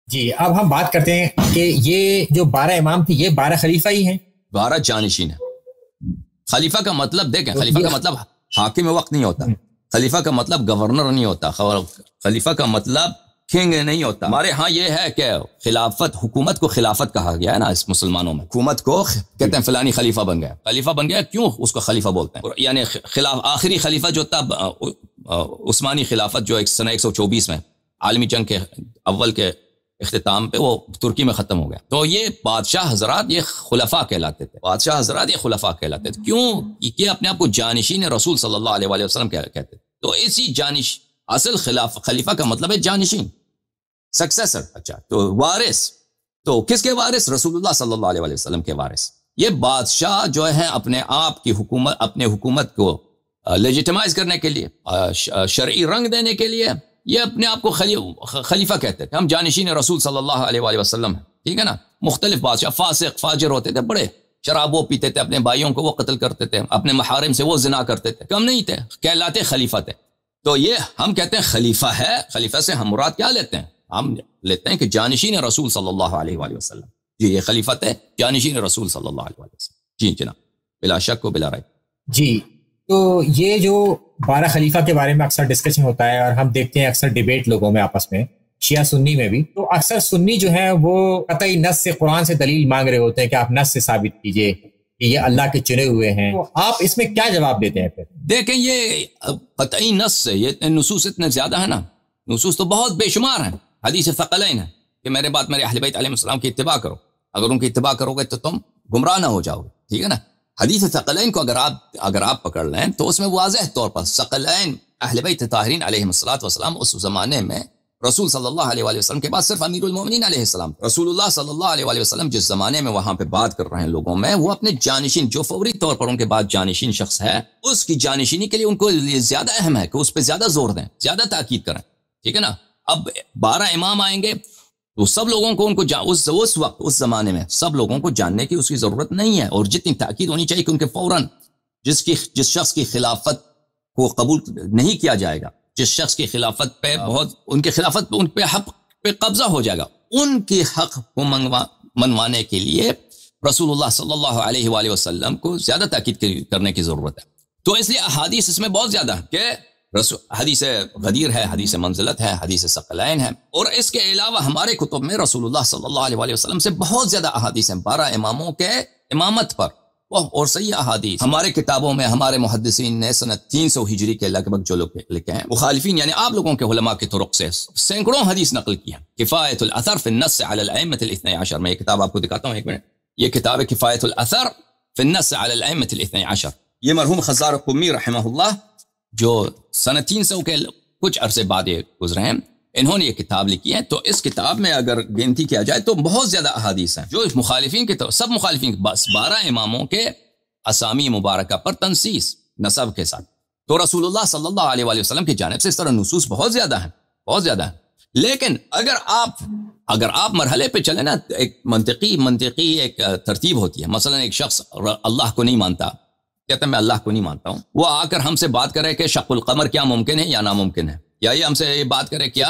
جی اب ہم بات کرتے ہیں کہ یہ جو 12 امام تھے یہ 12 خلیفہ ہی ہیں؟ 12 جانشین ہیں۔ خلیفہ کا مطلب دیکھیں، خلیفہ کا مطلب حاکم وقت نہیں ہوتا، خلیفہ کا مطلب گورنر نہیں ہوتا، خلیفہ کا مطلب کنگ نہیں ہوتا۔ ہمارے ہاں یہ ہے کہ خلافت، حکومت کو خلافت کہا گیا ہے نا اس مسلمانوں میں، حکومت کو کہتے ہیں فلانی خلیفہ بن گیا، خلیفہ بن گیا، کیوں اس کو خلیفہ بولتے ہیں؟ یعنی آخری خلیفہ جو تھا عثمانی خلافت جو سنہ 124 میں عالمی جنگ کے اول کے اختتام پہ وہ ترکی میں ختم ہو گیا، تو یہ بادشاہ حضرات یہ خلفاء کہلاتے تھے، بادشاہ حضرات یہ خلفاء کہلاتے تھے۔ کیوں؟ یہ اپنے آپ کو جانشین رسول صلی اللہ علیہ وسلم کہتے تھے۔ تو اسی اصل خلیفہ کا مطلب ہے جانشین، سکسیسر۔ اچھا، تو وارث، تو کس کے وارث؟ رسول اللہ صلی اللہ علیہ وسلم کے وارث۔ یہ بادشاہ جو ہے اپنے آپ کی حکومت، اپنے حکومت کو لیجیٹمائز کرنے کے لیے، شرعی رنگ دینے کے لیے یہ اپنے آپ کو خلیفہ کہتے تھے۔ ہم جانشین رسول صلی اللہ علیہ وآلہ وسلم ہیں، ٹھیک ہے نا۔ مختلف بادشاہ فاسق فاجر ہوتے تھے، بڑے شراب وہ پیتے تھے، اپنے بھائیوں کو وہ قتل کرتے تھے، اپنے محارم سے وہ زنا کرتے تھے، کم نہیں تھے، کہلاتے خلیفہ تھے۔ تو یہ ہم کہتے ہیں خلیفہ ہے۔ خلیفہ سے ہم مراد کیا لیتے ہیں؟ ہم لیتے ہیں کہ جانشین رسول صلی اللہ علیہ وآلہ وسلم، جی یہ خلیفت ہے جانشین رسول صلی اللہ علیہ وآلہ وسلم۔ جی جناب، بلا شک و بلا ریب۔ جی تو یہ جو 12 خلیفہ کے بارے میں اکثر ڈسکشن ہوتا ہے اور ہم دیکھتے ہیں اکثر ڈیبیٹ لوگوں میں آپس میں، شیعہ سنی میں بھی، تو اکثر سنی جو ہے وہ قطعی نص سے، قرآن سے دلیل مانگ رہے ہوتے ہیں کہ آپ نص سے ثابت کیجئے کہ یہ اللہ کے چنے ہوئے ہیں۔ تو آپ اس میں کیا جواب دیتے ہیں پھر؟ دیکھیں یہ قطعی نص سے، یہ نصوص اتنے زیادہ ہیں نا، نصوص تو بہت بے شمار ہیں، حدیث ثقلین ہے کہ میرے بعد میرے اہل بیت علیہ السلام کی اتباع کرو، اگر ان کی اتباع کرو گے تو تم گمراہ نہ ہو جاؤ گے، ٹھیک ہے نا۔ حدیث ثقلین کو اگر آپ پکڑ لیں تو اس میں واضح طور پر ثقلین اہل بیت طاہرین علیہ السلام اس زمانے میں رسول صلی اللہ علیہ وآلہ وسلم کے بعد صرف امیر المومنین علیہ السلام، رسول اللہ صلی اللہ علیہ وآلہ وسلم جس زمانے میں وہاں پہ بات کر رہے ہیں لوگوں میں، وہ اپنے جانشین جو فوری طور پر ان کے بعد جانشین شخص ہے، اس کی جانشینی کے لیے ان کو زیادہ اہم ہے کہ اس پہ زیادہ زور دیں، زیادہ تاکید کریں، ٹھیک ہے نا۔ اب 12 امام آئیں گے تو سب لوگوں کو اس وقت اس زمانے میں سب لوگوں کو جاننے کی اس کی ضرورت نہیں ہے، اور جتنی تاکید ہونی چاہیے کہ ان کے فوراً جس شخص کی خلافت کو قبول نہیں کیا جائے گا، جس شخص کی خلافت پہ ان کے خلافت ان پہ حق پہ قبضہ ہو جائے گا، ان کے حق کو منوانے کے لیے رسول اللہ صلی اللہ علیہ وآلہ وسلم کو زیادہ تاکید کرنے کی ضرورت ہے۔ تو اس لیے احادیث اس میں بہت زیادہ ہے کہ حدیث غدیر ہے، حدیث منزلت ہے، حدیث ثقلین ہے، اور اس کے علاوہ ہمارے کتب میں رسول اللہ صلی اللہ علیہ وآلہ وسلم سے بہت زیادہ احادیث ہیں 12 اماموں کے امامت پر، اور صحیح احادیث ہمارے کتابوں میں ہمارے محدثین نے سنہ 300 ہجری کے لگ بھگ جو لوگ لکھے ہیں، مخالفین یعنی آپ لوگوں کے علماء کی طرق سے سینکڑوں حدیث نقل کی ہے۔ کفایت الاثر فی النص علی الائمۃ الاثنی عشر، میں یہ کتاب آپ کو دکھاتا ہوں، ایک منٹ، یہ کتاب ہے کفایت الاثر فی النص علی الائمۃ الاثنی عشر، یہ مرحوم خزار قمی رحمہ اللہ جو سنہ 300 کے کچھ عرصے بعد یہ گزرے ہیں، انہوں نے یہ کتاب لکھی ہے۔ تو اس کتاب میں اگر گنتی کیا جائے تو بہت زیادہ احادیث ہیں جو مخالفین کے سب مخالفین بس 12 اماموں کے اسامی مبارکہ پر تنصیص نسب کے ساتھ، تو رسول اللہ صلی اللہ علیہ وآلہ وسلم کی جانب سے اس طرح نصوص بہت زیادہ ہیں، بہت زیادہ ہیں۔ لیکن اگر آپ مرحلے پہ چلیں نا، ایک منطقی ایک ترتیب ہوتی ہے۔ مثلا ایک شخص اللہ کو نہیں مانتا، کہتا ہے میں اللہ کو نہیں مانتا ہوں، وہ آ کر ہم سے بات کرے کہ شق القمر کیا ممکن ہے یا ناممکن ہے، یا یہ ہم سے یہ بات کرے کیا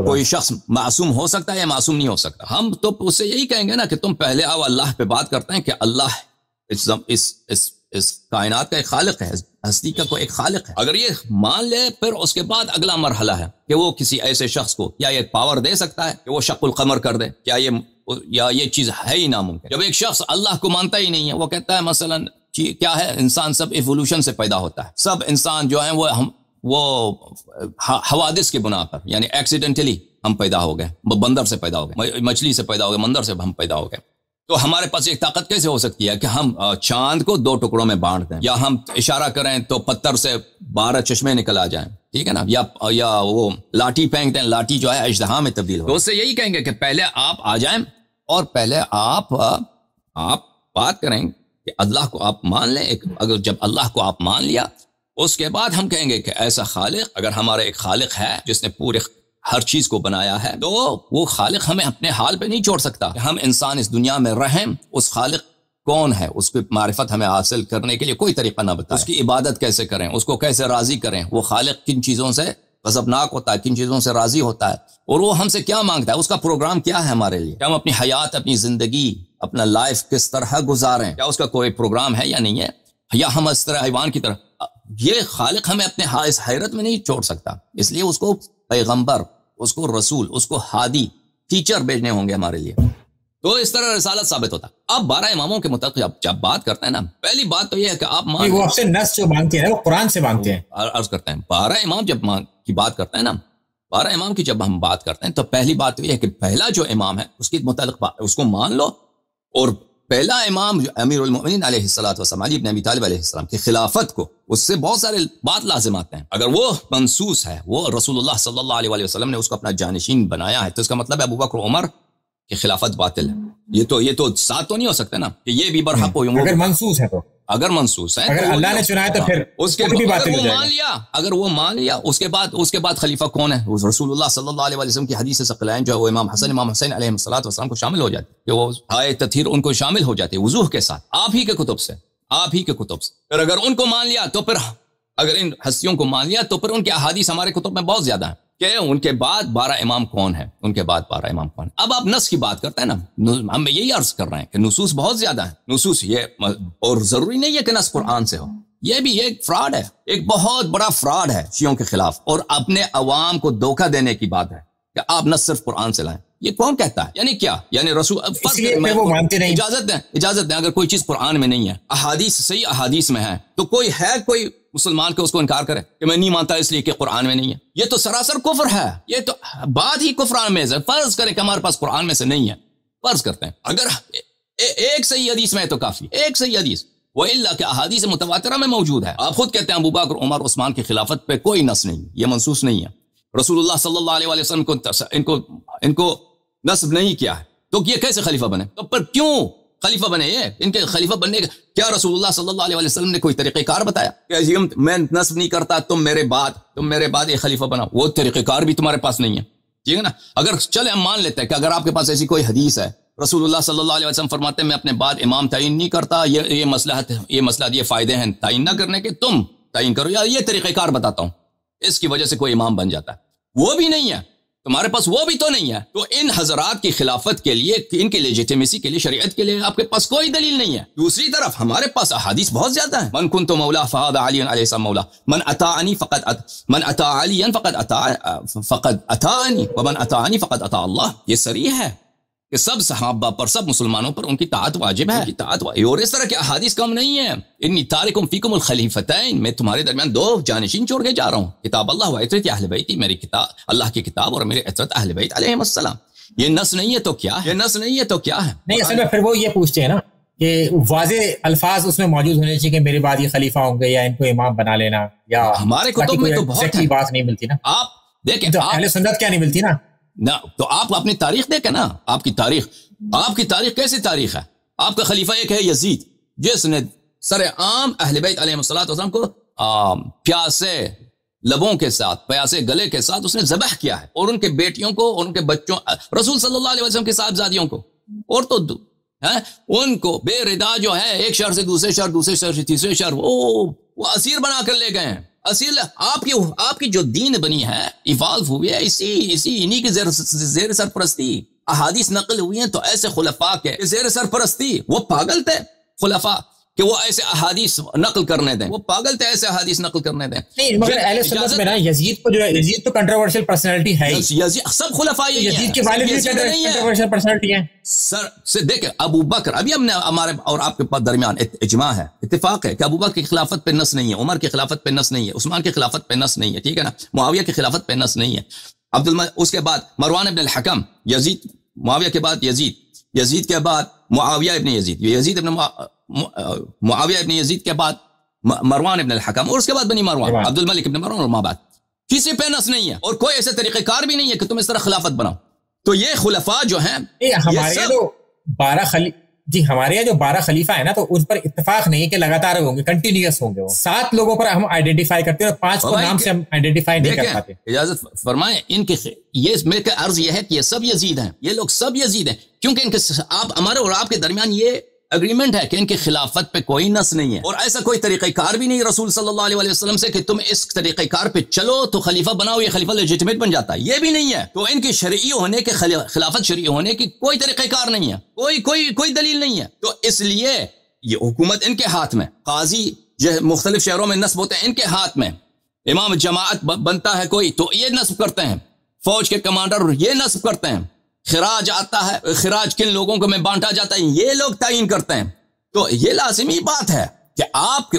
کوئی شخص معصوم ہو سکتا ہے یا معصوم نہیں ہو سکتا، ہم تو اس سے یہی کہیں گے نا کہ تم پہلے آؤ اللہ پہ بات کرتے ہیں کہ اللہ اس کائنات کا ایک خالق ہے، ہستی کا کوئی ایک خالق ہے۔ اگر یہ مان لے پھر اس کے بعد اگلا مرحلہ ہے کہ وہ کسی ایسے شخص کو کیا یہ پاور دے سکتا ہے کہ وہ شق القمر کر دے، یہ چیز ہے ہی ناممکن۔ جب ایک شخص اللہ کو مانتا ہی نہیں ہے، وہ کہتا ہے مثلا کیا ہے، انسان سب ایوولوشن سے پیدا ہوتا ہے، سب انسان جو ہیں وہ حوادث کی بنا پر یعنی ایکسیڈنٹلی ہم پیدا ہو گئے، بندر سے پیدا ہو گئے، مچھلی سے پیدا ہو گئے، مندر سے ہم پیدا ہو گئے، تو ہمارے پاس ایک طاقت کیسے ہو سکتی ہے کہ ہم چاند کو 2 ٹکڑوں میں بانٹ دیں، یا ہم اشارہ کریں تو پتھر سے 12 چشمے نکل آ جائیں، ٹھیک ہے نا، یا وہ لاٹھی پھینک دیں، لاٹھی جو ہے اژدہا میں تبدیل ہو۔ تو اس سے یہی کہیں گے کہ پہلے آپ آ جائیں اور پہلے آپ بات کریں کہ اللہ کو آپ مان لیں، اگر جب اللہ کو آپ مان لیا اس کے بعد ہم کہیں گے کہ ایسا خالق، اگر ہمارا ایک خالق ہے جس نے پورے ہر چیز کو بنایا ہے، تو وہ خالق ہمیں اپنے حال پہ نہیں چھوڑ سکتا کہ ہم انسان اس دنیا میں رہیں، اس خالق کون ہے، اس کی معرفت ہمیں حاصل کرنے کے لیے کوئی طریقہ نہ بتائے، اس کی عبادت کیسے کریں، اس کو کیسے راضی کریں، وہ خالق کن چیزوں سے غضبناک ہوتا ہے، کن چیزوں سے راضی ہوتا ہے، اور وہ ہم سے کیا مانگتا ہے، اس کا پروگرام کیا ہے ہمارے لیے، کیا ہم اپنی حیات، اپنی زندگی، اپنا لائف کس طرح گزاریں، کیا اس کا کوئی پروگرام ہے یا نہیں ہے، یا ہم اس طرح حیوان کی طرح۔ یہ خالق ہمیں اپنے اس حیرت میں نہیں چھوڑ سکتا، اس لیے اس کو پیغمبر، اس کو رسول، اس کو ہادی، ٹیچر بھیجنے ہوں گے ہمارے لیے، تو اس طرح رسالت ثابت ہوتا ہے۔ اب 12 اماموں کے متعلق جب بات کرتے ہیں نا، پہلی بات تو یہ ہے کہ آپ وہ آپ سے نص جو مانگتے ہیں وہ قرآن سے مانگتے ہیں، عرض کرتے ہیں 12 امام جب کی بات کرتے ہیں نا، 12 امام کی جب ہم بات کرتے ہیں تو پہلی بات تو یہ ہے کہ پہلا جو امام ہے اس کے متعلق اس کو مان لو، اور پہلا امام جو امیر المؤمنین علیہ السلام، علی بن ابی طالب علیہ السلام کی خلافت کو، اس سے بہت سارے بات لازم آتے ہیں۔ اگر وہ منصوص ہے، وہ رسول اللہ صلی اللہ علیہ وسلم نے اس کو اپنا جانشین بنایا ہے، تو اس کا مطلب ہے ابو بکر عمر کی خلافت باطل ہے۔ یہ تو ساتھ تو نہیں ہو سکتا نا کہ یہ بھی برحق ہو، اگر منصوص ہے تو، اگر منصوص ہے، اگر اللہ نے چنا ہے تو پھر اس کے بھی باطل ہو جائے گا۔ اگر وہ مان لیا، اس کے بعد خلیفہ کون ہے؟ رسول اللہ صلی اللہ علیہ وسلم کی حدیث ثقلین جو ہے وہ امام حسن، امام حسین علیہ السلام کو شامل ہو جاتی، کہ وہ آیت تطہیر ان کو شامل ہو جاتی وضوح کے ساتھ، آپ ہی کے کتب سے۔ پھر اگر ان کو مان لیا تو پھر، اگر ان ہستیوں کو مان لیا تو پھر ان کے احادیث ہمارے کتب میں بہت زیادہ ہیں کہ ان کے بعد 12 امام کون ہیں، ان کے بعد 12 امام کون ہیں۔ اب آپ نص کی بات کرتے ہیں نا، ہم یہی عرض کر رہے ہیں کہ نصوص بہت زیادہ ہیں، نصوص یہ، اور ضروری نہیں ہے کہ نص قرآن سے ہو، یہ بھی ایک فراڈ ہے، ایک بہت بڑا فراڈ ہے شیعوں کے خلاف، اور اپنے عوام کو دھوکہ دینے کی بات ہے کہ آپ نص صرف قرآن سے لائیں۔ یہ کون کہتا ہے؟ یعنی کیا؟ یعنی رسول اجازت دیں اگر کوئی چیز قرآن میں نہیں ہے، احادیث، صحیح احادیث میں ہے، تو کوئی مسلمان کے اس کو انکار کرے کہ میں نہیں مانتا اس لیے کہ قرآن میں نہیں ہے؟ یہ تو سراسر کفر ہے، یہ تو بات ہی کفران میں ہے۔ فرض کریں کہ ہمارے پاس قرآن میں سے نہیں ہے، فرض کرتے ہیں اگر ایک صحیح حدیث میں ہے تو کافی، ایک صحیح حدیث، وہ الا کہ احادیث متواترہ میں موجود ہے۔ آپ خود کہتے ہیں ابو بکر، عمر، عثمان کی خلافت پہ کوئی نص نہیں، یہ منصوص نہیں ہے، رسول اللہ صلی اللہ علیہ وسلم کو ان کو نصب نہیں کیا ہے، تو یہ کیسے خلیفہ بنے؟ تو پر کیوں خلیفہ بنے؟ یہ ان کے خلیفہ بننے کا کیا رسول اللہ صلی اللہ علیہ وسلم نے کوئی طریقہ کار بتایا کہ میں نصب نہیں کرتا، تم میرے بعد ایک خلیفہ بنا؟ وہ طریقہ کار بھی تمہارے پاس نہیں ہے، ٹھیک ہے نا؟ اگر چلے ہم مان لیتے ہیں کہ اگر آپ کے پاس ایسی کوئی حدیث ہے، رسول اللہ صلی اللہ علیہ وسلم فرماتے ہیں میں اپنے بعد امام تعین نہیں کرتا، یہ مصلحت یہ فائدے ہیں تعین نہ کرنے کے، تم تعین کرو، یا یہ طریقہ کار بتاتا ہوں، اس کی وجہ سے کوئی امام بن جاتا ہے، وہ بھی نہیں ہے تمہارے پاس، وہ بھی تو نہیں ہے، تو ان حضرات کی خلافت کے لیے، ان کی لیجیٹیمیسی کے لیے، شریعت کے لیے آپ کے پاس کوئی دلیل نہیں ہے۔ دوسری طرف ہمارے پاس احادیث بہت زیادہ ہیں، من کنت مولا فهذا علی علیہ السلام مولا، من اطاع علی فقد اطاعنی ومن اطاعنی فقد اطاع اللہ، یہ صریح ہے کہ سب صحابہ پر، سب مسلمانوں پر ان کی طاعت واجب ہے، اور اس طرح کے احادیث کم نہیں ہے۔ انی تارکم فیکم الخلیفتین، میں تمہارے درمیان 2 جانشین چھوڑ کے جا رہا ہوں، کتاب اللہ و عترت اہل بیتی، میری کتاب، اللہ کی کتاب اور میرے عترت اہل بیت علیہم السلام۔ یہ نص نہیں ہے تو کیا ہے؟ نہیں، اصل میں پھر وہ یہ پوچھتے ہیں نا کہ واضح الفاظ اس میں موجود ہونے چاہیے کہ میرے بعد یہ خلیفہ ہوں گے یا ان کو امام بنا لینا، یا ہمارے کتب میں تو بہت بات نہیں ملتی نا، آپ دیکھیں تو اہل سنت کیا نہیں ملتی نا، نہ تو آپ اپنی تاریخ دیکھیں نا، آپ کی تاریخ کیسی تاریخ ہے؟ آپ کا خلیفہ ایک ہے یزید، جس نے سر عام اہل بیت علیہ السلام کو پیاسے لبوں کے ساتھ، پیاسے گلے کے ساتھ اس نے ذبح کیا ہے، اور ان کے بیٹیوں کو، اور ان کے بچوں، رسول صلی اللہ علیہ وسلم کے صاحبزادیوں کو، اور تو ان کو بے ردا جو ہے، ایک شہر سے دوسرے شہر، دوسرے شہر سے تیسرے شہر، وہ اسیر بنا کر لے گئے ہیں۔ اصل آپ کی جو دین بنی ہے، ایوالو ہوئی ہے انہی کی زیر سرپرستی، احادیث نقل ہوئی ہیں تو ایسے خلفاء کے زیر سرپرستی، وہ پاگل تھے خلفاء کہ وہ ایسے احادیث نقل کرنے دیں، وہ پاگل تھے ایسے احادیث نقل کرنے دیں۔ نہیں، مگر اہل سنت میں نا یزید کو جو ہے، یزید تو کنٹروورشل پرسنالٹی ہے، یزید سب خلفاء یہی ہیں، یزید کے والد بھی کنٹروورشل پرسنالٹی ہیں سر سے۔ دیکھیں ابو بکر، ابھی ہم نے ہمارے اور آپ کے درمیان اجماع ہے، اتفاق ہے کہ ابو بکر کی خلافت پہ نص نہیں ہے، عمر کی خلافت پہ نص نہیں ہے، عثمان کی خلافت پہ نص نہیں ہے، ٹھیک ہے نا، معاویہ کی خلافت پہ نص نہیں ہے، اس کے بعد مروان ابن الحکم، یزید، معاویہ کے بعد یزید کے بعد معاویہ ابن یزید، معاویہ ابن یزید کے بعد مروان ابن الحکم، اور اس کے بعد بنی مروان، عبد الملک ابن مروان، اور ماں بعد کسی پہ نص نہیں ہے، اور کوئی ایسے طریقہ کار بھی نہیں ہے کہ تم اس طرح خلافت بناؤ۔ تو یہ خلفاء جو ہیں، ہمارے یہاں جو 12 خلیفہ ہے نا، تو اس پر اتفاق نہیں ہے کہ لگاتار ہوں گے، کنٹینیوس ہوں گے، وہ 7 لوگوں پر ہم آئیڈینٹیفائی کرتے ہیں اور 5 کو نام سے ہم آئیڈینٹیفائی نہیں کر پاتے۔ اجازت فرمائیں، ان کے یہ میرے کا عرض یہ ہے کہ یہ سب یزید ہیں، یہ لوگ سب یزید ہیں، کیونکہ ان کے آپ ہمارے اور آپ کے درمیان یہ اگریمنٹ ہے کہ ان کی خلافت پہ کوئی نص نہیں ہے، اور ایسا کوئی طریقہ کار بھی نہیں رسول صلی اللہ علیہ وسلم سے کہ تم اس طریقہ کار پہ چلو تو خلیفہ بناؤ، یہ خلیفہ لیجیٹمیٹ بن جاتا ہے، یہ بھی نہیں ہے۔ تو ان کی شرعی ہونے کے خلافت شرعی ہونے کی کوئی طریقہ کار نہیں ہے، کوئی دلیل نہیں ہے۔ تو اس لیے یہ حکومت ان کے ہاتھ میں، قاضی جو مختلف شہروں میں نصب ہوتے ہیں ان کے ہاتھ میں، امام جماعت بنتا ہے کوئی تو یہ نصب کرتے ہیں، فوج کے کمانڈر یہ نصب کرتے ہیں، خراج آتا ہے، خراج کن لوگوں کو میں بانٹا جاتا ہے یہ لوگ تعین کرتے ہیں۔ تو یہ لازمی بات ہے کہ آپ کے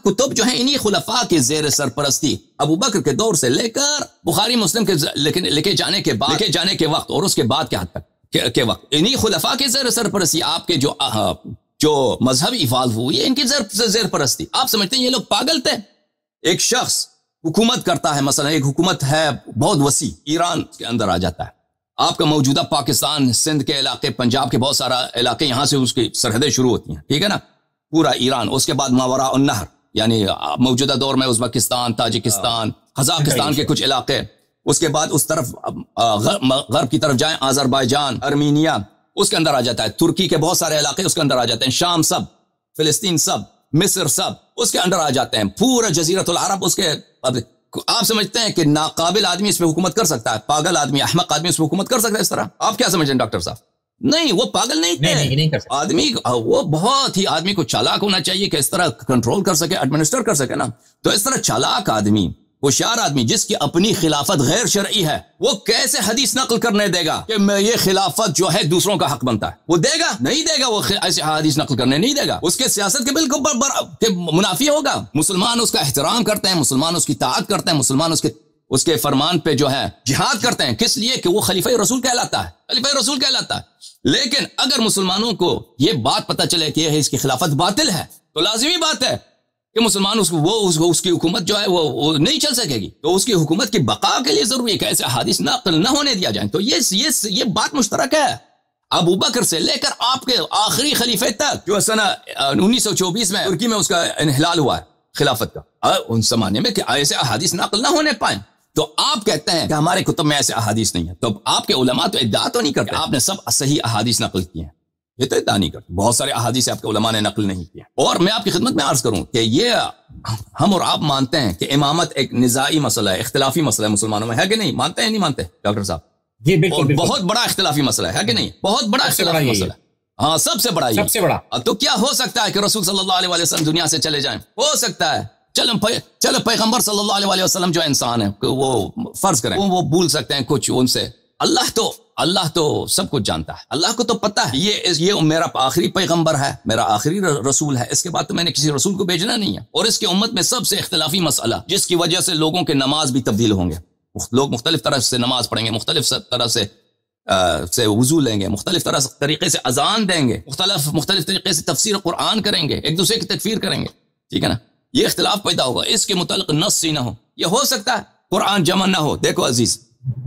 کتب جو ہیں انہی خلفاء کے زیر سرپرستی ابو بکر کے دور سے لے کر بخاری مسلم کے لکھے جانے کے وقت اور اس کے بعد کے حد تک کے وقت انہی خلفاء کے زیر سرپرستی آپ کے جو مذہبی ایوالو ہوئی ہے ان کی زیر پرستی۔ آپ سمجھتے ہیں یہ لوگ پاگل تھے؟ ایک شخص حکومت کرتا ہے، مثلا ایک حکومت ہے بہت وسیع، ایران کے اندر آ جاتا ہے، آپ کا موجودہ پاکستان، سندھ کے علاقے، پنجاب کے بہت سارا علاقے، یہاں سے اس کی سرحدیں شروع ہوتی ہیں، ٹھیک ہے نا، پورا ایران، اس کے بعد ماوراء النہر یعنی موجودہ دور میں ازبکستان، تاجکستان، قزاقستان کے کچھ علاقے، اس کے بعد اس طرف غرب کی طرف جائیں، آذربائیجان، ارمینیا، اس کے اندر آ جاتا ہے، ترکی کے بہت سارے علاقے اس کے اندر آ جاتے ہیں، شام سب، فلسطین سب، مصر سب اس کے اندر آ جاتے ہیں، پورا جزیرۃ العرب اس کے۔ آپ سمجھتے ہیں کہ ناقابل آدمی اس پہ حکومت کر سکتا ہے؟ پاگل آدمی، احمق آدمی اس پہ حکومت کر سکتا ہے اس طرح؟ آپ کیا سمجھیں ڈاکٹر صاحب؟ نہیں، وہ پاگل نہیں تھے آدمی، وہ بہت ہی آدمی کو چالاک ہونا چاہیے کہ اس طرح کنٹرول کر سکے، ایڈمنسٹر کر سکے نا۔ تو اس طرح چالاک آدمی، ہوشیار آدمی جس کی اپنی خلافت غیر شرعی ہے، وہ کیسے حدیث نقل کرنے دے گا کہ میں یہ خلافت جو ہے دوسروں کا حق بنتا ہے؟ وہ دے گا؟ نہیں دے گا، وہ ایسے حدیث نقل کرنے نہیں دے گا، اس کے سیاست کے بالکل منافی ہوگا۔ مسلمان اس کا احترام کرتے ہیں، مسلمان اس کی طاعت کرتے ہیں، مسلمان اس کے فرمان پہ جو ہے جہاد کرتے ہیں، کس لیے کہ وہ خلیفہ رسول کہلاتا ہے، خلیفہ رسول کہلاتا ہے۔ لیکن اگر مسلمانوں کو یہ بات پتہ چلے کہ اس کی خلافت باطل ہے تو لازمی بات ہے کہ مسلمان اس کی حکومت جو ہے وہ نہیں چل سکے گی، تو اس کی حکومت کی بقا کے لیے ضروری ہے کہ ایسے حادث نقل نہ ہونے دیا جائیں۔ تو یہ بات مشترک ہے ابو بکر سے لے کر آپ کے آخری خلیفے تک، جو سنہ 1924 میں ترکی میں اس کا انحلال ہوا ہے خلافت کا، ان زمانے میں کہ ایسے احادیث نقل نہ ہونے پائیں۔ تو آپ کہتے ہیں کہ ہمارے کتب میں ایسے احادیث نہیں ہیں، تو آپ کے علماء تو ادعا تو نہیں کرتے آپ نے سب صحیح احادیث نقل کی ہیں، یہ تو ادعا نہیں کرتے، بہت سارے احادیث آپ کے علماء نے نقل نہیں کیا۔ اور میں آپ کی خدمت میں عرض کروں کہ یہ ہم اور آپ مانتے ہیں کہ امامت ایک نزاعی مسئلہ ہے، اختلافی مسئلہ ہے مسلمانوں میں، ہے کہ نہیں؟ مانتے ہیں نہیں مانتے ڈاکٹر صاحب؟ جی بالکل، بہت بڑا اختلافی مسئلہ ہے کہ نہیں؟ بہت بڑا اختلافی مسئلہ ہے، ہاں سب سے بڑا، سب سے بڑا۔ تو کیا ہو سکتا ہے کہ رسول صلی اللہ علیہ وسلم دنیا سے چلے جائیں؟ ہو سکتا ہے، چلو پیغمبر صلی اللہ علیہ وسلم جو انسان ہے وہ فرض کریں وہ بھول سکتے ہیں کچھ ان سے، اللہ تو سب کچھ جانتا ہے، اللہ کو تو پتہ ہے یہ میرا آخری پیغمبر ہے، میرا آخری رسول ہے، اس کے بعد تو میں نے کسی رسول کو بھیجنا نہیں ہے۔ اور اس کی امت میں سب سے اختلافی مسئلہ جس کی وجہ سے لوگوں کے نماز بھی تبدیل ہوں گے، لوگ مختلف طرح سے نماز پڑھیں گے، مختلف طرح سے وضو لیں گے، مختلف طریقے سے اذان دیں گے، مختلف طریقے سے تفسیر قرآن کریں گے، ایک دوسرے کی تکفیر کریں گے، ٹھیک ہے نا؟ یہ اختلاف پیدا ہوگا، اس کے متعلق نص ہی نہ ہو، یہ ہو سکتا ہے قرآن جمع نہ ہو۔ دیکھو عزیز،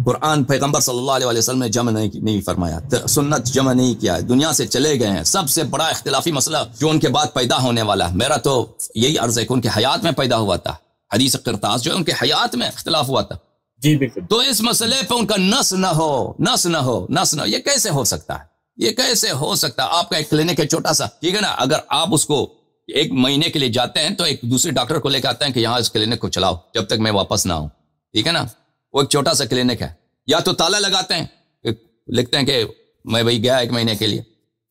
قرآن پیغمبر صلی اللہ علیہ وسلم نے جمع نہیں فرمایا، سنت جمع نہیں کیا، دنیا سے چلے گئے ہیں۔ سب سے بڑا اختلافی مسئلہ جو ان کے بعد پیدا ہونے والا ہے، میرا تو یہی عرض ہے کہ ان کے حیات میں پیدا ہوا تھا، حدیث قرطاس جو ہے ان کے حیات میں اختلاف ہوا تھا۔ جی بالکل۔ تو اس مسئلے پہ ان کا نص نہ ہو، یہ کیسے ہو سکتا ہے؟ یہ کیسے ہو سکتا ہے؟ آپ کا ایک کلینک ہے چھوٹا سا، ٹھیک ہے نا، اگر آپ اس کو ایک مہینے کے لیے جاتے ہیں تو ایک دوسرے ڈاکٹر کو لے کے آتے ہیں کہ یہاں اس کلینک کو چلاؤ جب تک میں واپس نہ آؤں، ٹھیک ہے نا، وہ ایک چھوٹا سا کلینک ہے، یا تو تالا لگاتے ہیں، لکھتے ہیں کہ میں بھائی گیا ایک مہینے کے لیے،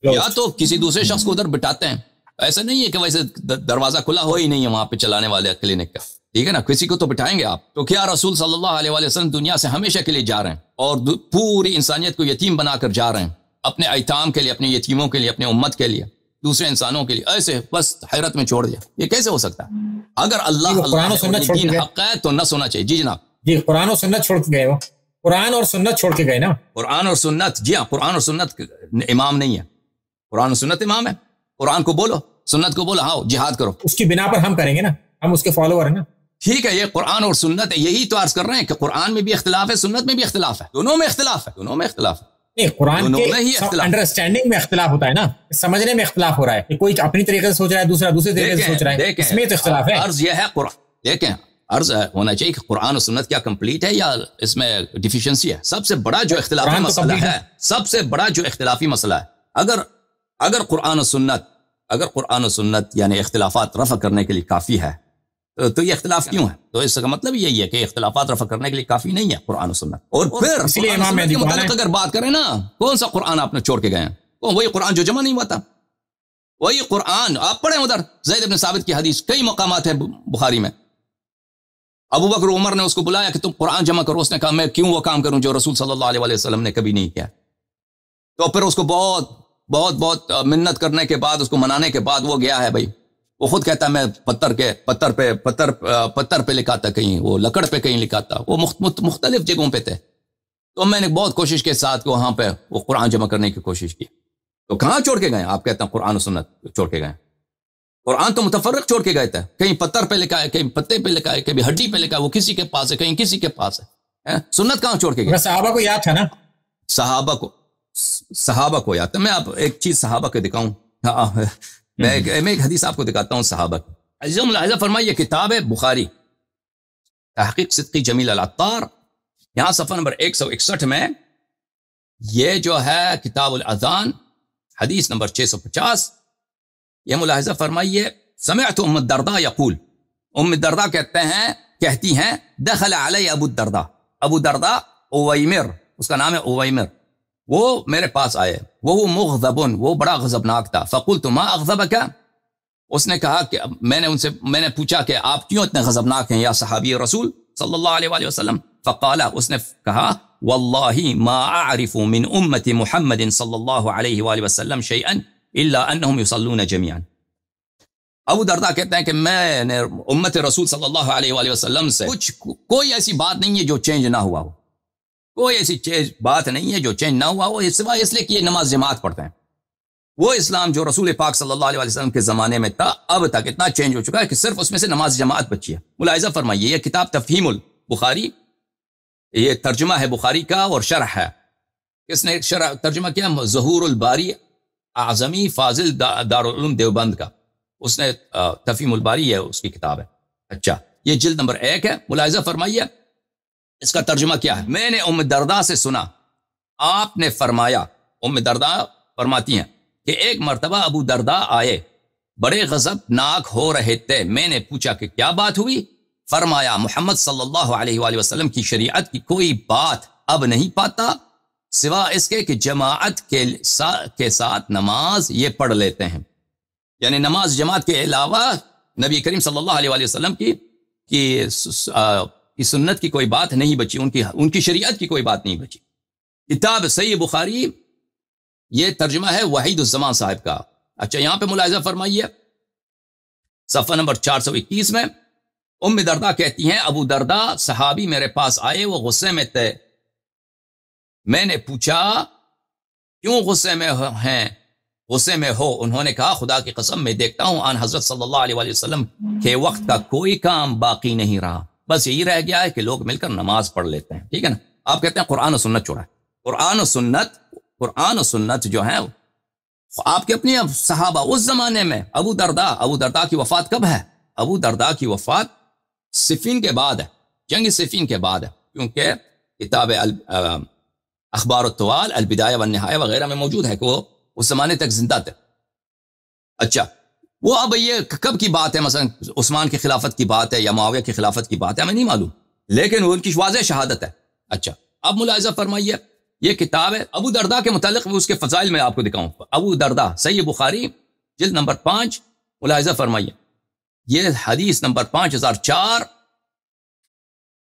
یا تو کسی دوسرے شخص کو ادھر بٹھاتے ہیں۔ ایسا نہیں ہے کہ ویسے دروازہ کھلا ہو ہی نہیں ہے وہاں پہ چلانے والے کلینک کا، ٹھیک ہے نا، کسی کو تو بٹھائیں گے آپ۔ تو کیا رسول صلی اللہ علیہ وسلم دنیا سے ہمیشہ کے لیے جا رہے ہیں اور پوری انسانیت کو یتیم بنا کر جا رہے ہیں، اپنے ایتام کے لیے، اپنے یتیموں کے لیے، اپنے امت کے لیے، دوسرے انسانوں کے لیے، ایسے بس حیرت میں چھوڑ دیا؟ یہ کیسے ہو سکتا ہے؟ اگر اللہ دین حق ہے تو نہ سونا چاہیے۔ جی جناب، جی قرآن اور سنت چھوڑ کے گئے، وہ قرآن اور سنت چھوڑ کے گئے نا۔ قرآن اور سنت، جی ہاں، قرآن اور سنت امام نہیں ہے، قرآن اور سنت امام ہے۔ قرآن کو بولو، سنت کو بولو، ہاں جہاد کرو، اس کی بنا پر ہم کریں گے نا، ہم اس کے فالوور ہیں نا۔ ٹھیک ہے، یہ قرآن اور سنت ہے، یہی تو عرض کر رہے ہیں کہ قرآن میں بھی اختلاف ہے، سنت میں بھی اختلاف ہے، دونوں میں اختلاف ہے، نہیں، قرآن کے انڈرسٹینڈنگ میں اختلاف ہوتا ہے نا، سمجھنے میں اختلاف ہو رہا ہے، کوئی اپنی طریقے سے سوچ رہا ہے، دوسرا دوسرے طریقے سے سوچ رہا ہے، اس میں تو اختلاف ہے۔ عرض یہ ہے دیکھیں، عرض ہونا چاہیے کہ قرآن و سنت کیا کمپلیٹ ہے یا اس میں ڈیفیشنسی ہے؟ سب سے بڑا جو اختلافی مسئلہ ہے، سب سے بڑا جو اختلافی مسئلہ ہے، اگر اگر قرآن و سنت یعنی اختلافات رفع کرنے کے لیے کافی ہے تو یہ اختلاف کیوں ہے؟ تو اس کا مطلب یہی ہے کہ اختلافات رفع کرنے کے لیے کافی نہیں ہے قرآن و سنت. اور پھر اس لیے امام مہدی کے متعلق اگر بات کریں نا، کون سا قرآن آپ نے چھوڑ کے گئے ہیں؟ وہی قرآن جو جمع نہیں ہوا تھا، وہی قرآن. آپ پڑھیں ادھر زید بن ثابت کی حدیث، کئی مقامات ہیں بخاری میں. ابو بکر عمر نے اس کو بلایا کہ تم قرآن جمع کرو، اس نے کہا میں کیوں وہ کام کروں جو رسول صلی اللہ علیہ وسلم نے کبھی نہیں کیا. تو پھر اس کو بہت منت کرنے کے بعد، اس کو منانے کے بعد وہ گیا ہے بھائی. وہ خود کہتا ہے میں پتھر پہ لکھاتا، کہیں وہ لکڑ پہ کہیں لکھاتا. وہ مختلف جگہوں پہ تھے. تو میں نے بہت کوشش کے ساتھ وہاں پہ وہ قرآن جمع کرنے کی کوشش کی. تو کہاں چھوڑ کے گئے آپ کہتے ہیں قرآن و سنت چھوڑ کے گئے؟ قرآن تو متفرق چھوڑ کے گئے تھے، کہیں پتھر پہ لکھا ہے، کہیں پتے پہ لکھا ہے، کہیں ہڈی پہ لکھا ہے، وہ کسی کے پاس ہے، کہیں کسی کے پاس ہے. سنت کہاں چھوڑ کے گئے؟ صحابہ کو یاد تھا نا، صحابہ کو یاد. میں آپ ایک چیز صحابہ کو دکھاؤں. میں ایک حدیث آپ کو دکھاتا ہوں صحابہ کی. عزیزم ملاحظہ فرمائیے، کتاب ہے بخاری، تحقیق صدقی جمیل العطار، یہاں صفحہ نمبر 161 میں یہ جو ہے کتاب الاذان، حدیث نمبر 650. یہ ملاحظہ فرمائیے، سمعت ام الدرداء یقول، ام الدرداء کہتی ہیں دخل علی ابو الدرداء اویمر، اس کا نام ہے اویمر، وہ میرے پاس آئے، وہ مغضب، وہ بڑا غضبناک تھا. فقلت ما اغضبک، اس نے کہا کہ میں نے پوچھا کہ آپ کیوں اتنے غضبناک ہیں یا صحابی رسول صلی اللہ علیہ وآلہ وسلم؟ فقال، اس نے کہا واللہ ما اعرف من امت محمد صلی اللہ علیہ وآلہ وسلم شیئا الا انہم یصلون جميعا. ابو درداء کہتے ہیں کہ میں نے امت رسول صلی اللہ علیہ وآلہ وسلم سے کوئی ایسی بات نہیں ہے جو چینج نہ ہوا ہو، کوئی ایسی بات نہیں ہے جو چینج نہ ہوا ہو، سوائے اس لیے کہ یہ نماز جماعت پڑھتے ہیں. وہ اسلام جو رسول پاک صلی اللہ علیہ وسلم کے زمانے میں تھا، اب تک اتنا چینج ہو چکا ہے کہ صرف اس میں سے نماز جماعت بچی ہے. ملاحظہ فرمائیے، یہ کتاب تفہیم البخاری، یہ ترجمہ ہے بخاری کا اور شرح ہے. کس نے ترجمہ کیا؟ ظہور الباری اعظمی فاضل دارالعلوم دیوبند کا، اس نے تفہیم الباری ہے اس کی کتاب ہے. اچھا، یہ جلد نمبر 1 ہے. ملاحظہ فرمائیے اس کا ترجمہ کیا ہے. میں نے ام درداء سے سنا، آپ نے فرمایا، ام درداء فرماتی ہیں کہ ایک مرتبہ ابو درداء آئے، بڑے غضبناک ہو رہے تھے. میں نے پوچھا کہ کیا بات ہوئی؟ فرمایا محمد صلی اللہ علیہ وآلہ وسلم کی شریعت کی کوئی بات اب نہیں پاتا سوا اس کے کہ جماعت کے ساتھ نماز یہ پڑھ لیتے ہیں. یعنی نماز جماعت کے علاوہ نبی کریم صلی اللہ علیہ وآلہ وسلم کی سنت کی کوئی بات نہیں بچی، ان کی شریعت کی کوئی بات نہیں بچی. کتاب صحیح بخاری، یہ ترجمہ ہے وحید الزمان صاحب کا. اچھا، یہاں پہ ملاحظہ فرمائیے صفحہ نمبر 421 میں ام درداء کہتی ہیں ابو درداء صحابی میرے پاس آئے، وہ غصے میں تھے. میں نے پوچھا کیوں غصے میں ہیں، غصے میں ہو؟ انہوں نے کہا خدا کی قسم میں دیکھتا ہوں آن حضرت صلی اللہ علیہ وآلہ وسلم کے وقت کا کوئی کام باقی نہیں رہا، بس یہی رہ گیا ہے کہ لوگ مل کر نماز پڑھ لیتے ہیں. ٹھیک ہے نا؟ آپ کہتے ہیں قرآن و سنت چھوڑا ہے. قرآن و سنت جو ہے آپ کے اپنے صحابہ اس زمانے میں. ابو درداء کی وفات کب ہے؟ ابو درداء کی وفات صفین کے بعد ہے، جنگ صفین کے بعد ہے، کیونکہ کتاب اخبار الطوال البدایہ والنہایہ وغیرہ میں موجود ہے کہ وہ اس زمانے تک زندہ تھے. اچھا، وہ اب یہ کب کی بات ہے؟ مثلا عثمان کی خلافت کی بات ہے یا معاویہ کی خلافت کی بات ہے، ہمیں نہیں معلوم، لیکن وہ ان کی واضح شہادت ہے. اچھا، اب ملاحظہ فرمائیے، یہ کتاب ہے ابو درداء کے متعلق، اس کے فضائل میں آپ کو دکھاؤں. ابو درداء صحیح بخاری جلد نمبر 5، ملاحظہ فرمائیے یہ حدیث نمبر 5004.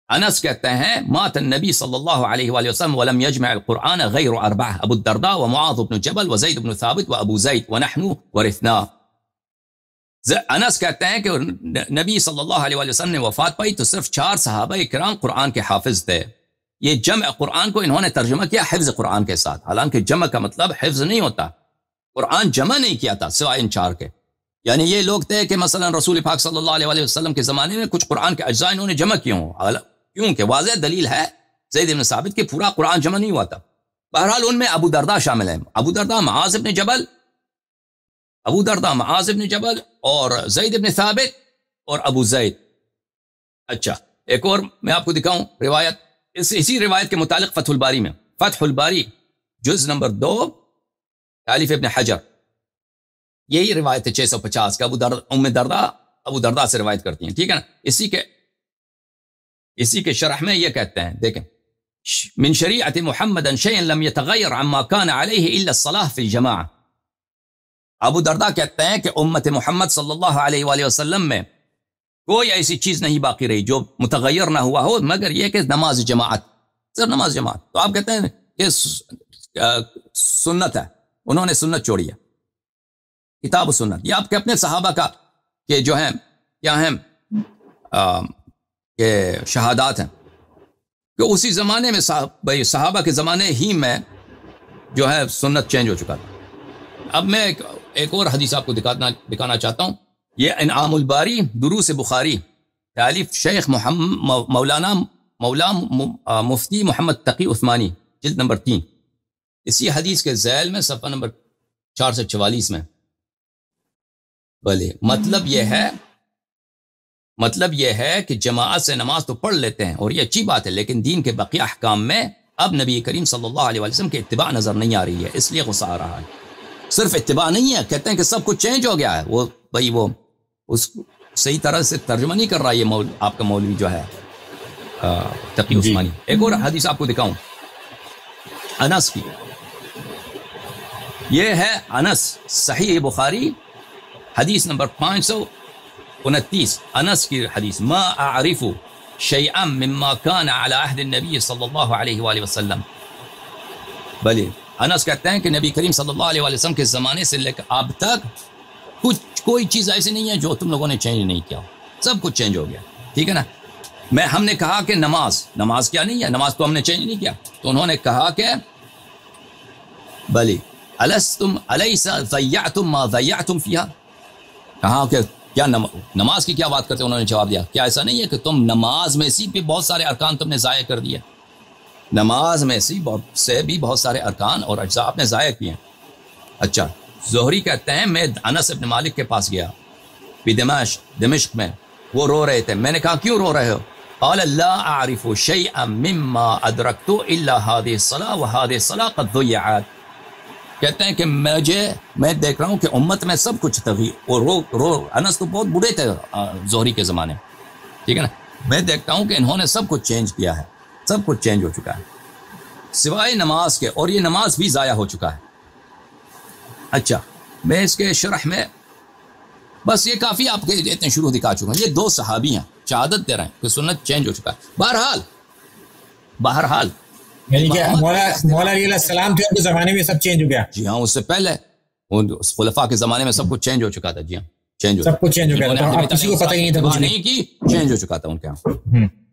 انس کہتے ہیں مات النبی صلی اللہ علیہ وآلہ وسلم ولم يجمع القرآن غیر 4، ابو الدرداء ومعاذ بن جبل وزید بن ثابت وابو زید ونحن ورثنا. انس کہتے ہیں کہ نبی صلی اللہ علیہ وآلہ وسلم نے وفات پائی تو صرف 4 صحابہ کرام قرآن کے حافظ تھے. یہ جمع قرآن کو انہوں نے ترجمہ کیا حفظ قرآن کے ساتھ، حالانکہ جمع کا مطلب حفظ نہیں ہوتا. قرآن جمع نہیں کیا تھا سوائے ان 4 کے. یعنی یہ لوگ تھے کہ مثلا رسول پاک صلی اللہ علیہ وسلم کے زمانے میں کچھ قرآن کے اجزاء انہوں نے جمع کیے ہوں، کیونکہ واضح دلیل ہے زید بن ثابت کہ پورا قرآن جمع نہیں ہوا تھا. بہرحال ان میں ابو درداء شامل ہیں، ابو درداء معاذ بن جبل اور زید بن ثابت اور ابو زید. اچھا، ایک اور میں آپ کو دکھاؤں روایت اسی روایت کے متعلق فتح الباری میں، فتح الباری جز نمبر 2 تالیف ابن حجر، یہی روایت ہے 650 کا. ام دردہ ابو دردہ سے روایت کرتی ہیں, ٹھیک ہے نا. اسی کے شرح میں یہ کہتے ہیں, دیکھیں, من شریعت محمد شیئا لم يتغیر عما كان علیہ الا الصلاة فی الجماعہ. ابو دردہ کہتے ہیں کہ امت محمد صلی اللہ علیہ وآلہ وسلم میں کوئی ایسی چیز نہیں باقی رہی جو متغیر نہ ہوا ہو مگر یہ کہ نماز جماعت, صرف نماز جماعت. تو آپ کہتے ہیں کہ سنت ہے, انہوں نے سنت چھوڑی ہے, کتاب و سنت. یہ آپ کے اپنے صحابہ کا کہ جو ہیں کیا ہیں کہ شہادات ہیں کہ اسی زمانے میں صحابہ کے زمانے ہی میں جو ہے سنت چینج ہو چکا تھا. اب میں ایک اور حدیث آپ کو دکھانا چاہتا ہوں. یہ انعام الباری دروس بخاری تالیف شیخ مولا مفتی محمد تقی عثمانی, جلد نمبر 3. اسی حدیث کے ذیل میں صفحہ نمبر 444 میں. بھلے مطلب یہ ہے کہ جماعت سے نماز تو پڑھ لیتے ہیں اور یہ اچھی بات ہے, لیکن دین کے بقیہ احکام میں اب نبی کریم صلی اللہ علیہ وسلم کی اتباع نظر نہیں آ رہی ہے, اس لیے غصہ آ رہا ہے. صرف اتباع نہیں ہے, کہتے ہیں کہ سب کچھ چینج ہو گیا ہے. وہ اس صحیح طرح سے ترجمہ نہیں کر رہا یہ آپ کا مولوی جو ہے تقی عثمانی. ایک اور حدیث آپ کو دکھاؤں انس کی. یہ ہے انس, صحیح بخاری حدیث نمبر 529. انس کی حدیث, ما اعرف شیئا مما کان علی عہد النبی صلی اللہ علیہ وآلہ وسلم. بلے انس کہتے ہیں کہ نبی کریم صلی اللہ علیہ وآلہ وسلم کے زمانے سے لے کر اب تک کوئی چیز ایسی نہیں ہے جو تم لوگوں نے چینج نہیں کیا, سب کچھ چینج ہو گیا, ٹھیک ہے نا. ہم نے کہا کہ نماز کیا نہیں ہے, نماز تو ہم نے چینج نہیں کیا. تو انہوں نے کہا کہ بلی الستم الیس ضیعتم ما ضیعتم فیہا. کہا کہ کیا نماز کی کیا بات کرتے ہیں؟ انہوں نے جواب دیا کیا ایسا نہیں ہے کہ تم نماز میں سے بھی بہت سارے ارکان تم نے ضائع کر دیے, نماز میں سے بھی بہت سارے ارکان اور اجزاء آپ نے ضائع کیے. اچھا, زہری کہتے ہیں میں انس بن مالک کے پاس گیا دمشق میں, وہ رو رہے تھے. میں نے کہا کیوں رو رہے ہو؟ قال لا اعرف شیئا مما ادرکت الا هذه الصلاة وهذه الصلاة قد ضيعت. کہتے ہیں کہ میں دیکھ رہا ہوں کہ امت میں سب کچھ تغیر, اور انس تو بہت بوڑھے تھے زہری کے زمانے میں, ٹھیک ہے نا. میں دیکھتا ہوں کہ انہوں نے سب کچھ چینج کیا ہے, سب کچھ چینج ہو چکا ہے سوائے نماز کے, اور یہ نماز بھی ضائع ہو چکا ہے. اچھا, میں اس کے شرح میں بس یہ کافی آپ کے اتنے شروع دکھا چکا ہوں. یہ 2 صحابی ہیں شہادت دے رہے ہیں کہ سنت چینج ہو چکا ہے. بہرحال یعنی کہ مولا علیہ السلام تھے ان کے زمانے میں سب چینج ہو گیا. جی ہاں, اس سے پہلے خلفاء کے زمانے میں سب کچھ چینج ہو چکا تھا. جی ہاں, سب کچھ چینج ہو گیا تھا, اب کسی کو پتہ ہی نہیں تھا, کچھ نہیں کی چینج ہو چکا تھا ان کے ہاں.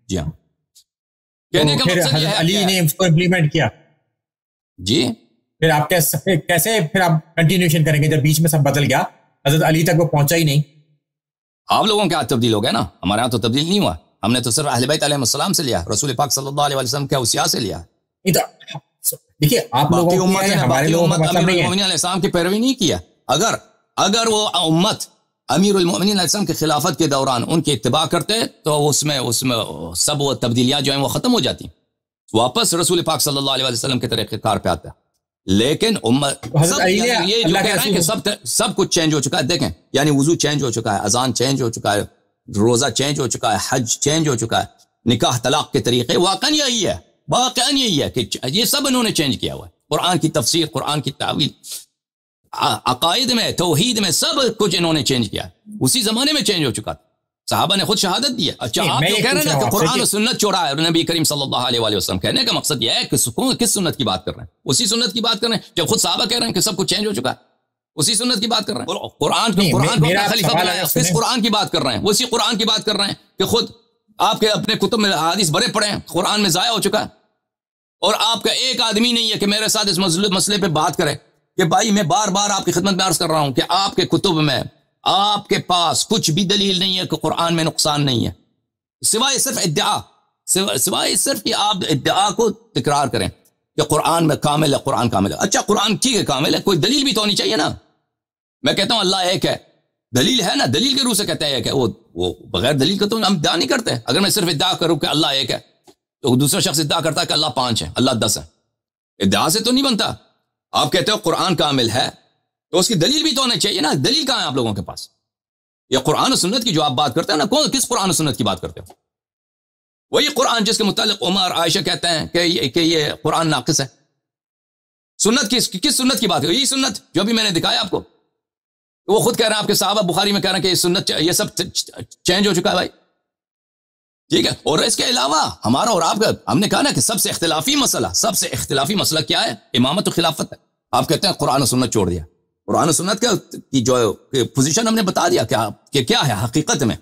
جی ہاں, کہنے کا مقصد یہ ہے علی نے اس کو امپلیمنٹ کیا. جی, پھر آپ کیسے پھر آپ کنٹینیوشن کریں گے جب بیچ میں سب بدل گیا, حضرت علی تک وہ پہنچا ہی نہیں. آپ لوگوں کے ہاتھ تبدیل ہو گیا نا, ہمارے ہاں تو تبدیل نہیں ہوا. ہم نے تو صرف اہل بیت علیہ السلام سے لیا, رسول پاک صلی اللہ علیہ وسلم کے اوصیاء سے لیا. دیکھیے آپ لوگوں کی ہمارے لوگوں کا مطلب نہیں ہے علیہ السلام کی پیروی نہیں کیا. اگر وہ امت امیر المؤمنین علیہ السلام کی خلافت کے دوران ان کی اتباع کرتے تو اس میں سب وہ تبدیلیاں جو ہیں وہ ختم ہو جاتی, واپس رسول پاک صلی اللہ علیہ وسلم کے طریقہ کار پہ آتا. لیکن امت یہ جو کہہ رہے ہیں کہ سب کچھ چینج ہو چکا ہے. دیکھیں, یعنی وضو چینج ہو چکا ہے, اذان چینج ہو چکا ہے, روزہ چینج ہو چکا ہے, حج چینج ہو چکا ہے, نکاح طلاق کے طریقے واقعاً یہی ہے کہ یہ سب انہوں نے چینج کیا ہوا ہے. قرآن کی تفسیر, قرآن کی تعویل, عقائد میں, توحید میں, سب کچھ انہوں نے چینج کیا. اسی زمانے میں چینج ہو چکا تھا, صحابہ نے خود شہادت دی ہے. اچھا, آپ جو کہہ رہے ہیں نا کہ قرآن و سنت چھوڑا ہے نبی کریم صلی اللہ علیہ وآلہ وسلم, کہنے کا مقصد یہ ہے کہ کس سنت کی بات کر رہے ہیں؟ اسی سنت کی بات کر رہے ہیں جب خود صحابہ کہہ رہے ہیں کہ سب کچھ چینج ہو چکا ہے. اسی سنت کی بات کر رہے ہیں. قرآن کو اپنا خلیفہ بنایا, کس قرآن کی بات کر رہے ہیں؟ اسی قرآن کی بات کر رہے ہیں کہ خود آپ کے اپنے کتب میں حدیث بڑے پڑے ہیں, قرآن میں ضائع ہو چکا ہے. اور آپ کا ایک آدمی نہیں ہے کہ میرے ساتھ اس مسئلے پہ بات کرے کہ بھائی میں بار بار آپ کی خدمت میں عرض کر رہا ہوں کہ آپ کے کتب میں آپ کے پاس کچھ بھی دلیل نہیں ہے کہ قرآن میں نقصان نہیں ہے, سوائے صرف ادعا, سوائے صرف کہ آپ ادعا کو تکرار کریں کہ قرآن میں کامل ہے, قرآن کامل ہے. اچھا, قرآن ٹھیک ہے کامل ہے, کوئی دلیل بھی تو ہونی چاہیے نا. میں کہتا ہوں اللہ ایک ہے, دلیل ہے نا, دلیل کے روح سے کہتے ہیں کہ وہ بغیر دلیل کا تو ہم ادعا نہیں کرتے. اگر میں صرف ادعا کروں کہ اللہ ایک ہے تو دوسرا شخص ادعا کرتا ہے کہ اللہ 5 ہے, اللہ 10 ہے, ادعا سے تو نہیں بنتا. آپ کہتے ہو قرآن کامل ہے, تو اس کی دلیل بھی تو ہونا چاہیے نا. دلیل کہاں ہے آپ لوگوں کے پاس؟ یہ قرآن و سنت کی جو آپ بات کرتے ہیں نا، کس قرآن و سنت کی بات کرتے ہو؟ وہی قرآن جس کے متعلق عمر عائشہ کہتے ہیں کہ یہ قرآن ناقص ہے. سنت کس سنت کی بات ہے؟ یہی سنت جو ابھی میں نے دکھایا آپ کو. وہ خود کہہ رہے ہیں، آپ کے صحابہ بخاری میں کہہ رہے ہیں کہ یہ سنت، یہ سب چینج ہو چکا ہے بھائی. ٹھیک ہے. اور اس کے علاوہ ہمارا اور آپ کا، ہم نے کہا نا کہ سب سے اختلافی مسئلہ کیا ہے؟ امامت و خلافت ہے. آپ کہتے ہیں قرآن و سنت چھوڑ دیا. قرآن و سنت کی جو پوزیشن ہم نے بتا دیا کہ کیا ہے حقیقت میں.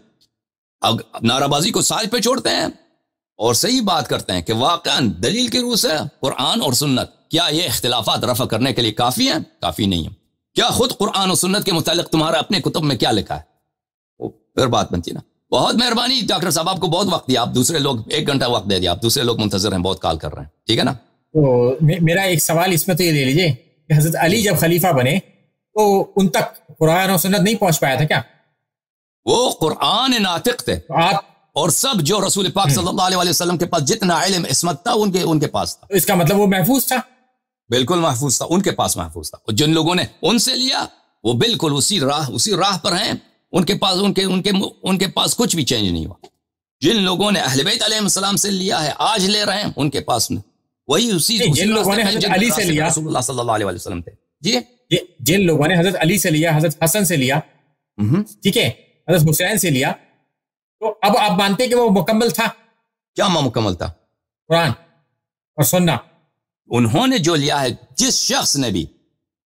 اب نعرہ بازی کو سال پہ چھوڑتے ہیں اور صحیح بات کرتے ہیں کہ واقعاً دلیل کی روح سے قرآن اور سنت، کیا یہ اختلافات رفع کرنے کے لیے کافی ہیں؟ کافی نہیں ہیں. کیا خود قرآن و سنت کے متعلق تمہارا اپنے کتب میں کیا لکھا ہے؟ وہ پھر بات بنتی نا. بہت مہربانی ڈاکٹر صاحب، آپ کو بہت وقت دیا. آپ دوسرے لوگ 1 گھنٹہ وقت دے دیا. آپ دوسرے لوگ منتظر ہیں، بہت کال کر رہے ہیں. ٹھیک ہے نا. تو میرا ایک سوال اس میں تو یہ لے لیجیے کہ حضرت علی جب خلیفہ بنے تو ان تک قرآن و سنت نہیں پہنچ پایا تھا کیا؟ وہ قرآن ناطق تھے. آپ اور سب جو رسول پاک صلی اللہ علیہ وسلم کے پاس جتنا علم عصمت تھا ان کے پاس تھا. اس کا مطلب وہ محفوظ تھا. بالکل محفوظ تھا، ان کے پاس محفوظ تھا. اور جن لوگوں نے ان سے لیا وہ بالکل اسی راہ پر ہیں. ان کے پاس کچھ بھی چینج نہیں ہوا. جن لوگوں نے اہل بیت علیہ السلام سے لیا ہے، آج لے رہے ہیں، ان کے پاس وہی اسی جن لوگوں نے حضرت علی سے لیا، رسول اللہ صلی اللہ علیہ وسلم تھے. جی، جن لوگوں نے حضرت علی سے لیا، حضرت حسن سے لیا، ٹھیک ہے، حضرت حسین سے لیا، تو اب آپ مانتے کہ وہ مکمل تھا؟ کیا مکمل تھا؟ قرآن اور سننا. انہوں نے جو لیا ہے، جس شخص نے بھی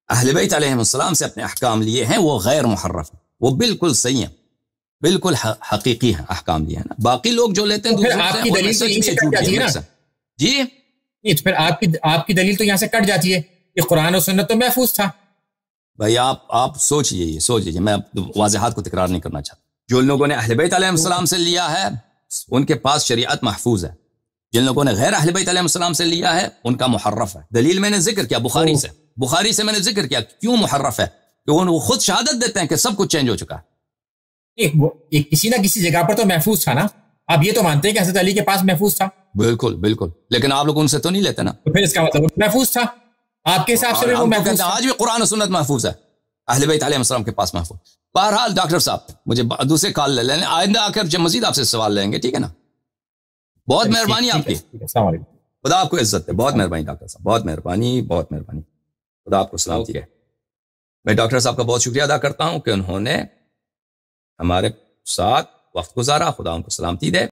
اہل بیت علیہ السلام سے اپنے احکام لیے ہیں وہ غیر محرف ہیں، وہ بالکل صحیح ہیں، بالکل حقیقی ہیں احکام لیے ہیں نا. باقی لوگ جو لیتے ہیں پھر آپ کی دلیل تو یہیں سے کٹ جاتی ہے نا. جی نہیں تو پھر آپ کی دلیل تو یہاں سے کٹ جاتی ہے کہ قرآن و سنت تو محفوظ تھا. بھائی آپ سوچ لیجیے. میں واضحات کو تکرار نہیں کرنا چاہتا. جو لوگوں نے اہل بیت علیہ السلام سے لیا ہے ان کے پاس شریعت محفوظ ہے. جن لوگوں نے غیر اہل بیت علیہ السلام سے لیا ہے ان کا محرف ہے. دلیل میں نے ذکر کیا بخاری سے میں نے ذکر کیا. کیوں محرف ہے؟ کہ وہ خود شہادت دیتے ہیں کہ سب کچھ چینج ہو چکا ہے. کسی نہ کسی جگہ پر تو محفوظ تھا نا. آپ یہ تو مانتے ہیں کہ حضرت علی کے پاس محفوظ تھا. بالکل. لیکن آپ لوگ ان سے تو نہیں لیتے نا. تو پھر اس کا مطلب محفوظ تھا آپ کے حساب سے. وہ محفوظ تھا. آج بھی قرآن و سنت محفوظ ہے، اہل بیت علیہ السلام کے پاس محفوظ. بہرحال ڈاکٹر صاحب مجھے دوسرے کال لے لیں، آئندہ آ کر جب مزید آپ سے سوال لیں گے. ٹھیک ہے نا. بہت مہربانی آپ کی. السلام علیکم. خدا آپ کو عزت ہے. بہت مہربانی ڈاکٹر صاحب، بہت مہربانی. خدا آپ کو سلامتی رہے. میں ڈاکٹر صاحب کا بہت شکریہ ادا کرتا ہوں کہ انہوں نے ہمارے ساتھ وقت گزارا. خدا ان کو سلامتی دے.